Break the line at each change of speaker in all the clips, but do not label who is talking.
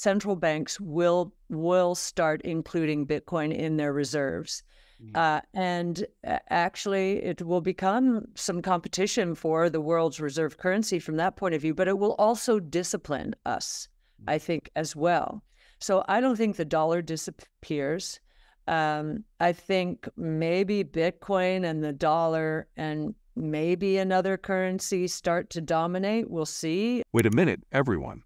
central banks will start including Bitcoin in their reserves. And actually, it will become some competition for the world's reserve currency from that point of view, but it will also discipline us, I think, as well. So I don't think the dollar disappears. I think maybe Bitcoin and the dollar and maybe another currency start to dominate. We'll see.
Wait a minute, everyone.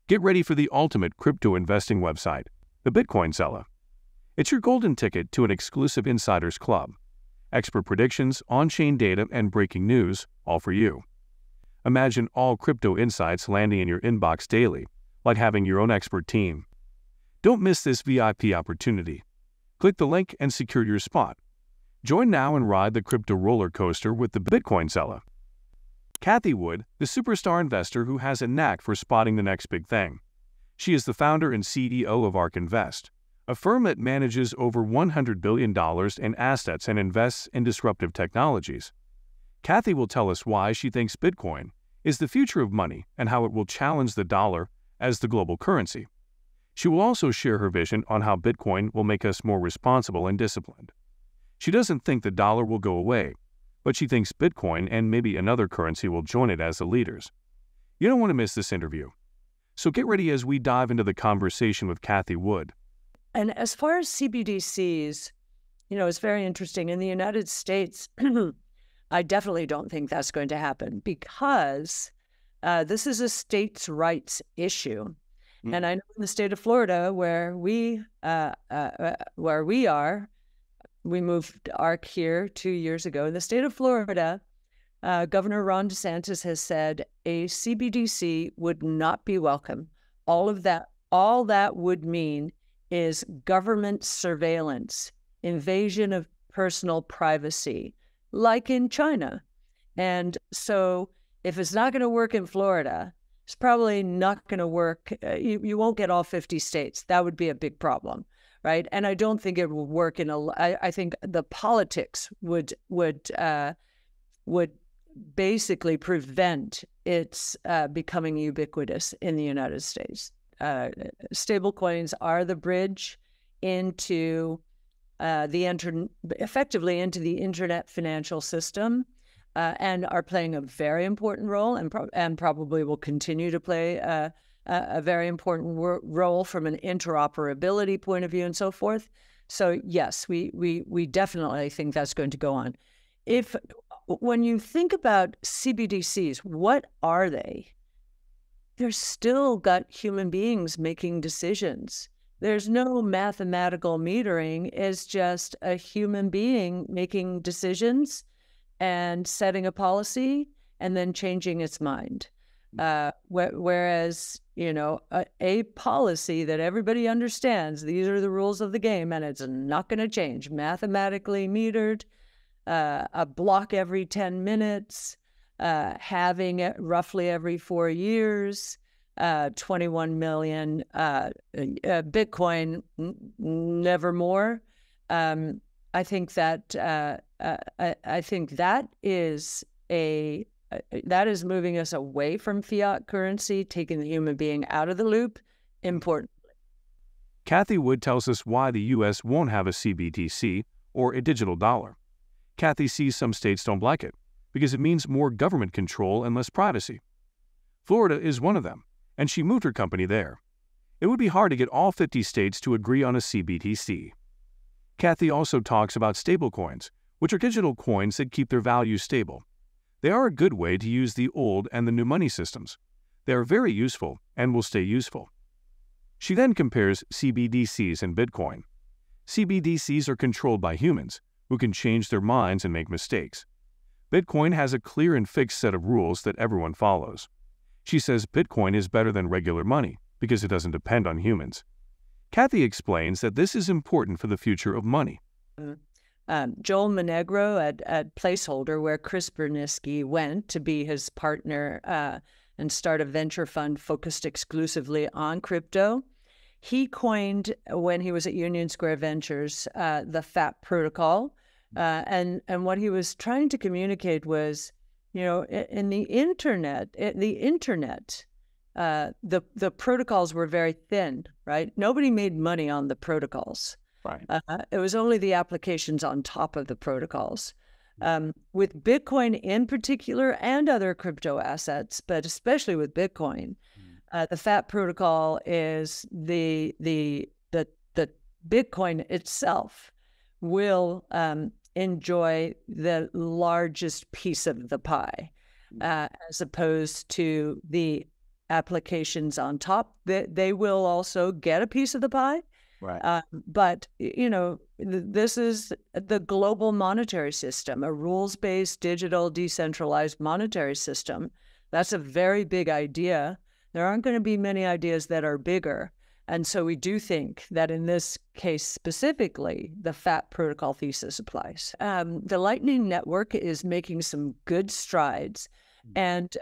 Get ready for the ultimate crypto investing website, the Bitcoin Seller. It's your golden ticket to an exclusive insiders club. Expert predictions, on-chain data, and breaking news, all for you. Imagine all crypto insights landing in your inbox daily, like having your own expert team. Don't miss this VIP opportunity. Click the link and secure your spot. Join now and ride the crypto roller coaster with the Bitcoin Seller. Cathie Wood, the superstar investor who has a knack for spotting the next big thing. She is the founder and CEO of ARK Invest, a firm that manages over $100 billion in assets and invests in disruptive technologies. Cathie will tell us why she thinks Bitcoin is the future of money and how it will challenge the dollar as the global currency. She will also share her vision on how Bitcoin will make us more responsible and disciplined. She doesn't think the dollar will go away, but she thinks Bitcoin and maybe another currency will join it as the leaders. You don't want to miss this interview. So get ready as we dive into the conversation with Cathie Wood.
And as far as CBDCs, it's very interesting. In the United States, I definitely don't think that's going to happen because this is a states' rights issue. And I know in the state of Florida, where we are, we moved ARK here 2 years ago. In the state of Florida, Governor Ron DeSantis has said a CBDC would not be welcome. All that would mean is government surveillance, invasion of personal privacy, like in China. And so if it's not going to work in Florida, it's probably not going to work. You won't get all 50 states. That would be a big problem, right? And I don't think it will work I think the politics would basically prevent its becoming ubiquitous in the United States. Stablecoins are the bridge into effectively into the internet financial system, and are playing a very important role, and probably will continue to play a very important role from an interoperability point of view and so forth. So yes, we definitely think that's going to go on. When you think about CBDCs, what are they? They're still got human beings making decisions. There's no mathematical metering. It's just a human being making decisions and setting a policy and then changing its mind. Whereas, a policy that everybody understands, these are the rules of the game and it's not going to change, mathematically metered, a block every 10 minutes, having it roughly every 4 years, 21 million Bitcoin, never more. I think that is moving us away from fiat currency, taking the human being out of the loop. Importantly,
Cathie Wood tells us why the U.S. won't have a CBDC or a digital dollar. Cathie sees some states don't like it because it means more government control and less privacy. Florida is one of them, and she moved her company there. It would be hard to get all 50 states to agree on a CBDC. Cathie also talks about stablecoins, which are digital coins that keep their value stable. They are a good way to use the old and the new money systems. They are very useful and will stay useful. She then compares CBDCs and Bitcoin. CBDCs are controlled by humans, who can change their minds and make mistakes. Bitcoin has a clear and fixed set of rules that everyone follows. She says Bitcoin is better than regular money because it doesn't depend on humans. Cathie explains that this is important for the future of money.
Joel Monegro at Placeholder, where Chris Berniski went to be his partner and start a venture fund focused exclusively on crypto. He coined, when he was at Union Square Ventures, the FAT protocol. And what he was trying to communicate was, in the internet the protocols were very thin, right? Nobody made money on the protocols.
Right.
It was only the applications on top of the protocols. With Bitcoin in particular and other crypto assets, but especially with Bitcoin, the FAT protocol is the Bitcoin itself will enjoy the largest piece of the pie, as opposed to the applications on top. They will also get a piece of the pie.
Right.
But, this is the global monetary system, a rules-based, digital, decentralized monetary system. That's a very big idea. There aren't going to be many ideas that are bigger. And so we do think that in this case specifically, the FAT protocol thesis applies. The Lightning Network is making some good strides. And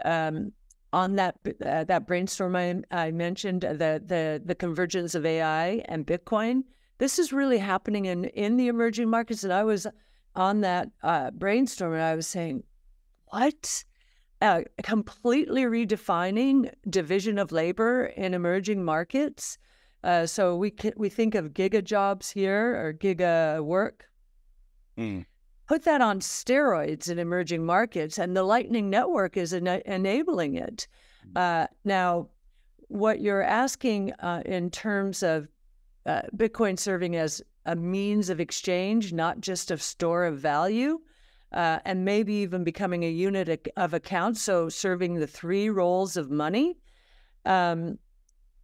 on that brainstorm I mentioned, the convergence of AI and Bitcoin, this is really happening in the emerging markets. And I was on that brainstorm and I was saying, what? Completely redefining division of labor in emerging markets. So we think of giga jobs here or giga work. Put that on steroids in emerging markets, and the Lightning Network is enabling it. Now, what you're asking in terms of Bitcoin serving as a means of exchange, not just a store of value, and maybe even becoming a unit of account, so serving the three roles of money,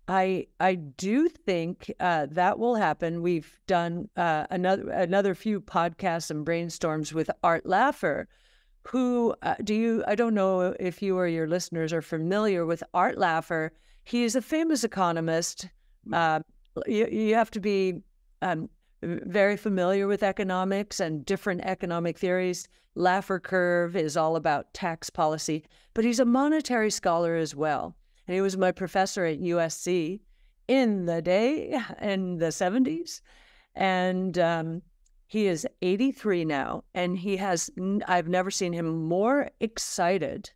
I do think that will happen. We've done another few podcasts and brainstorms with Art Laffer, who I don't know if you or your listeners are familiar with Art Laffer. He is a famous economist. You have to be very familiar with economics and different economic theories. Laffer curve is all about tax policy, but he's a monetary scholar as well. And he was my professor at USC in the 70s. And he is 83 now. And I've never seen him more excited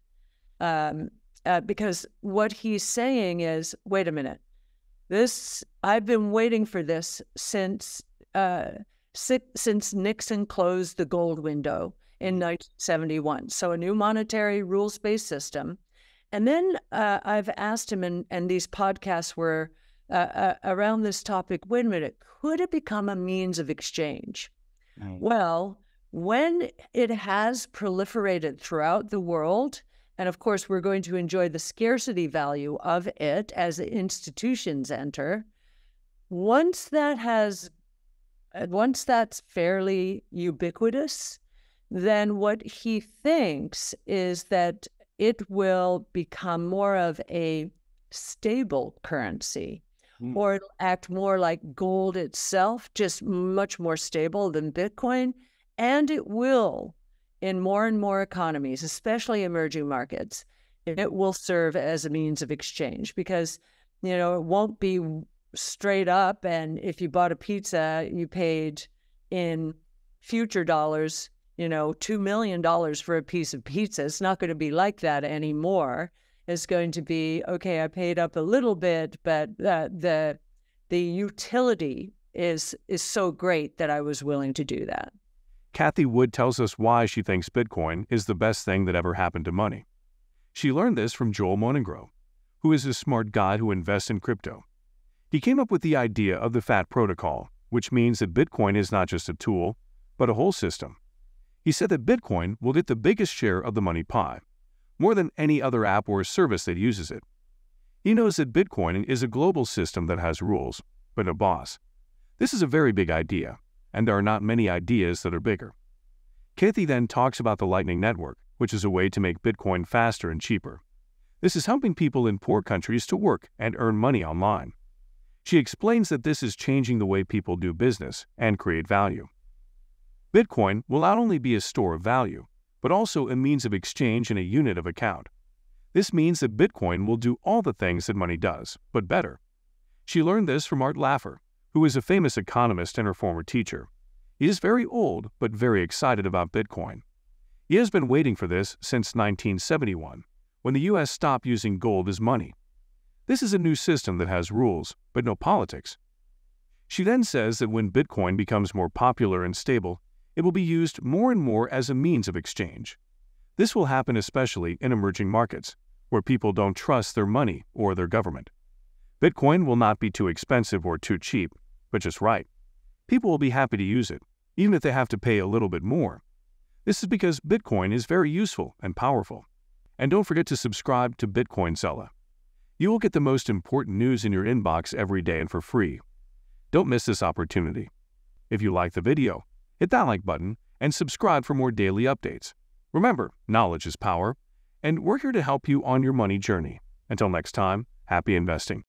because what he's saying is, wait a minute, I've been waiting for this since Nixon closed the gold window in 1971. So a new monetary rules-based system. And then I've asked him, and these podcasts were around this topic, wait a minute, could it become a means of exchange? Well, when it has proliferated throughout the world, and of course we're going to enjoy the scarcity value of it as institutions enter, once that's fairly ubiquitous, then what he thinks is that it will become more of a stable currency, or it'll act more like gold itself, just much more stable than Bitcoin. And it will, in more and more economies, especially emerging markets, it will serve as a means of exchange because, it won't be straight up. And if you bought a pizza, you paid in future dollars, $2 million for a piece of pizza. It's not going to be like that anymore. It's going to be, okay, I paid up a little bit, but the utility is so great that I was willing to do that.
Cathie Wood tells us why she thinks Bitcoin is the best thing that ever happened to money. She learned this from Joel Monengro, who is a smart guy who invests in crypto. He came up with the idea of the FAT protocol, which means that Bitcoin is not just a tool, but a whole system. He said that Bitcoin will get the biggest share of the money pie, more than any other app or service that uses it. He knows that Bitcoin is a global system that has rules, but no boss. This is a very big idea, and there are not many ideas that are bigger. Cathie then talks about the Lightning Network, which is a way to make Bitcoin faster and cheaper. This is helping people in poor countries to work and earn money online. She explains that this is changing the way people do business and create value. Bitcoin will not only be a store of value, but also a means of exchange and a unit of account. This means that Bitcoin will do all the things that money does, but better. She learned this from Art Laffer, who is a famous economist and her former teacher. He is very old, but very excited about Bitcoin. He has been waiting for this since 1971, when the U.S. stopped using gold as money. This is a new system that has rules, but no politics. She then says that when Bitcoin becomes more popular and stable, it will be used more and more as a means of exchange. This will happen especially in emerging markets, where people don't trust their money or their government. Bitcoin will not be too expensive or too cheap, but just right. People will be happy to use it, even if they have to pay a little bit more. This is because Bitcoin is very useful and powerful. And don't forget to subscribe to Bitcoin Seller. You will get the most important news in your inbox every day and for free. Don't miss this opportunity. If you like the video, hit that like button and subscribe for more daily updates. Remember, knowledge is power, and we're here to help you on your money journey. Until next time, happy investing.